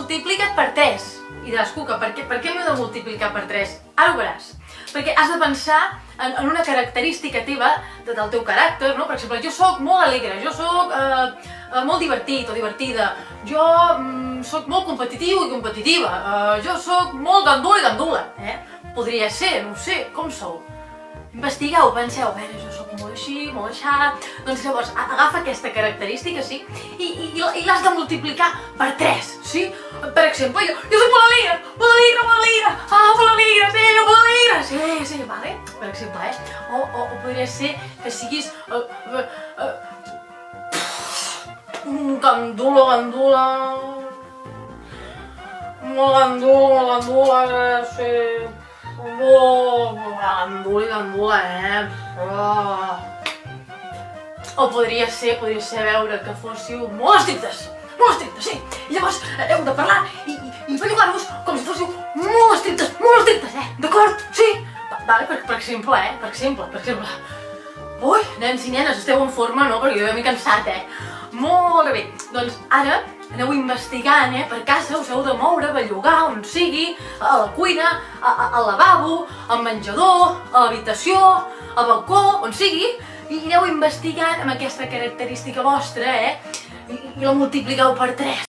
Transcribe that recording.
multiplica't per 3. I diràs, Cuca, per què m'he de multiplicar per 3? Ara ho veràs. Perquè has de pensar en una característica teva, del teu caràcter, no? Per exemple, jo sóc molt alegre, jo sóc molt divertit o divertida, jo sóc molt competitiu i competitiva, jo sóc molt gandula i gandula, Podria ser, no ho sé, com sou? Investigueu, penseu, a veure, jo sóc molt així, molt aixà... Doncs llavors, agafa aquesta característica, sí, i l'has de multiplicar per 3, sí? Per exemple, jo soc molt alegre, molt alegre, molt alegre, sí, molt alegre, sí, vale? Per exemple, O podria ser que siguis... gandula... Molt gandula, sí... Gandula, O podria ser veure que fóssiu molt estrictes, sí. I llavors heu de parlar i bellugar-vos com si fóssiu molt estrictes, d'acord? Sí? Vale, per exemple, per exemple. Ui, nens i nenes, esteu en forma, no? Perquè jo m'he cansat, Molt bé, doncs ara aneu investigant, per casa us heu de moure, bellugar on sigui, a la cuina, al lavabo, al menjador, a l'habitació, al balcó, on sigui, i aneu investigant amb aquesta característica vostra, i la multipliqueu per 3.